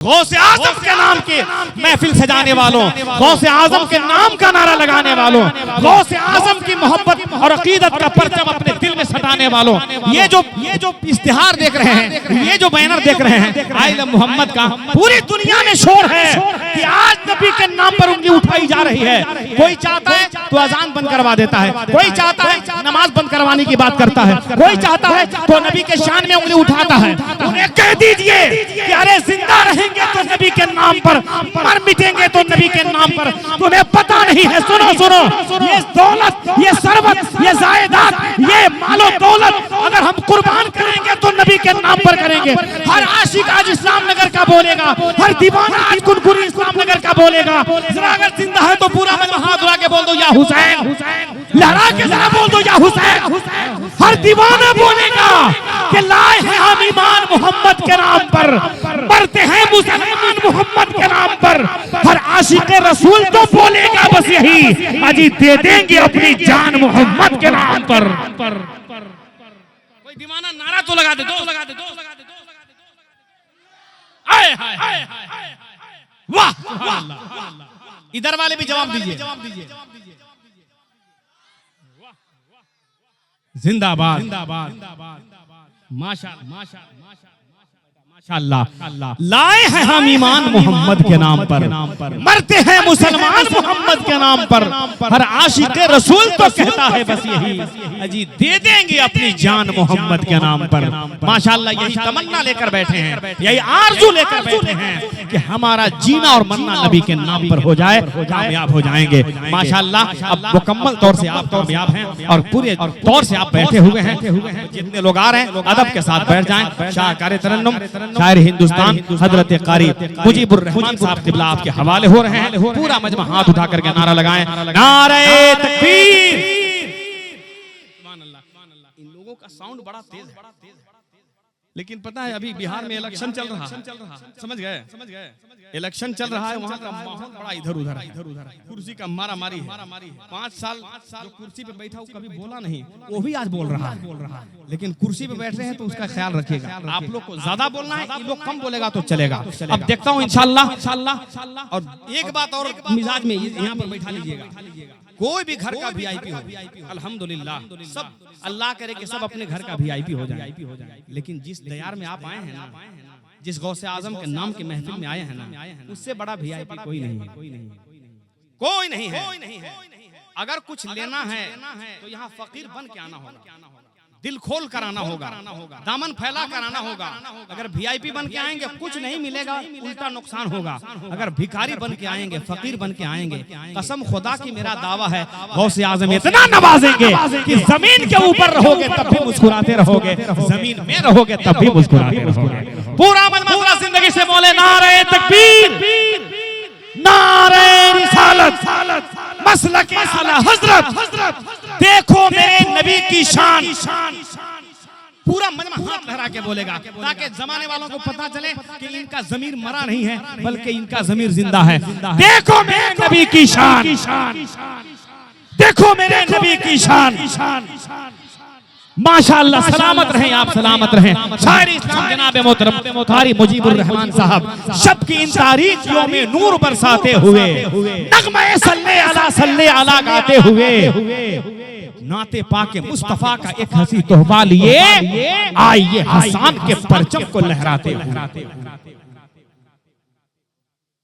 गौसे आजम के नाम के महफिल सजाने वालों, गौसे आजम के नाम का नारा लगाने वालों, गौसे आजम की मोहब्बत और अकीदत का परचम अपने दिल में सटाने वालों, ये जो इश्तिहार देख रहे हैं, ये जो बैनर देख रहे हैं आइल मोहम्मद का, पूरी दुनिया में शोर है कि आज नबी के नाम पर उंगली उठाई जा रही है। कोई चाहता है तो अजान बंद करवा देता है, कोई चाहता है नमाज बंद करवाने की बात करता है, कोई चाहता है तो नबी के शान में उंगली उठाता है। उन्हें कह दीजिए कि अरे जिंदा रहेंगे तो नबी के नाम पर, मर मिटेंगे तो नबी के नाम पर। तुम्हें पता नहीं है, सुनो सुनो, ये दौलत, ये सरवत, ये जायदाद, ये मालो दौलत अगर हम कुर्बान करेंगे तो नबी के नाम पर करेंगे। हर आशिक आज इस्लाम नगर का बोलेगा, हर दीवाना आज कुनकुनी इस्लाम नगर का बोलेगा। जरा अगर जिंदा है तो पूरा मैं हाथ उठा के बोल दो या हुसैन, लहरा के जरा बोल दो या हुसैन। हर दीवाना बोलेगा कि लाए हैं हम ईमान मोहम्मद के नाम पर, मरते हैं मुसलमान मोहम्मद के नाम पर। हर आशिक रसूल तो बोलेगा बस यही, अजी दे देंगे अपनी जान मोहम्मद के नाम पर। कोई दीवाना नारा तो लगा दे, दो लगा दे, दो लगा दे, दो लगा दे। हाय हाय हाय वाह वाह। इधर वाले भी जवाब दीजिए। जिंदाबाद जिंदाबाद माशाअल्लाह माशाअल्लाह। लाए हैं हम ईमान मोहम्मद के नाम पर, मरते हैं मुसलमान मोहम्मद के नाम पर। हर आशिक रसूल तो कहता है बस यही, अजी दे देंगे अपनी जान मोहम्मद के नाम पर। माशाअल्लाह यही तमन्ना लेकर बैठे हैं, यही आरज़ू लेकर बैठे हैं कि हमारा जीना और मरना नबी के नाम पर हो जाए, कामयाब हो जाएंगे। माशाअल्लाह अब मुकम्मल तौर से आप कामयाब हैं और पूरे तौर से आप बैठे हुए हैं। जितने लोग आ रहे हैं अदब के साथ बैठ जाएं। शाहकार तरन्नुम शायर हिंदुस्तान हजरत कारी मुजीबुर रहमान साहब क़िबला आपके हवाले हो रहे हैं। पूरा मजमा हाथ उठा करके नारा लगाएं, नारे तकबीर। इन लोगों का साउंड बड़ा तेज है, लेकिन पता है अभी बिहार में इलेक्शन चल रहा है, समझ गए, इलेक्शन चल रहा है, वहाँ का माहौल बड़ा इधर उधर है, कुर्सी का मारा मारी है। 5 साल जो कुर्सी पे बैठा वो कभी बोला नहीं, वो भी आज बोल रहा है, लेकिन कुर्सी पे बैठ रहे हैं तो उसका ख्याल रखिएगा। आप लोग को ज्यादा बोलना है, ये लोग कम बोलेगा तो चलेगा। अब देखता हूँ इंशाल्लाह। और एक बात और मिजाज में यहाँ पर बैठा लीजिएगा, कोई भी घर का वीआईपी हो, अल्हम्दुलिल्लाह, सब अल्लाह करे कि सब अपने घर का वीआईपी हो जाए। लेकिन जिस दयार में आप आए हैं ना, जिस गौसे आजम के नाम के महफिल में आए हैं ना, उससे बड़ा वीआईपी कोई नहीं है, कोई नहीं है। अगर कुछ लेना है तो यहाँ फकीर बन के आना होगा, दिल खोल कर आना होगा, दामन फैला कर आना होगा। अगर वीआईपी बन के आएंगे कुछ नहीं मिलेगा, उल्टा नुकसान होगा। अगर भिखारी बन के आएंगे, फकीर बन के आएंगे, कसम खुदा की मेरा दावा है गौसे आजम इतना नवाजेंगे कि जमीन के ऊपर रहोगे तब भी मुस्कुराते रहोगे, जमीन में रहोगे तब भी मुस्कुराते रहोगे। पूरा मनमौला जिंदगी से बोले नारे तकबीर, नारे रिसालत, मसलक आला हजरत, देखो मेरे नबी की शान। पूरा मजमा हाथ लहरा के बोलेगा ताकि जमाने वालों को पता चले कि इनका ज़मीर मरा नहीं है बल्कि इनका ज़मीर जिंदा है। देखो मेरे नबी की शान, देखो मेरे नबी की शान। माशाअल्लाह, सलामत रहें आप, सलामत रहें। शायर इस्लाम जनाब मोहतरम कारी मुजीबुर रहमान साहब शब की इन तारीखियों में नूर बरसाते हुए, नगमे सल्ले अला गाते हुए, नाते पाके मुस्तफा का एक हंसी तोहफा लिए आइए हसन के परचम को लहराते हुए।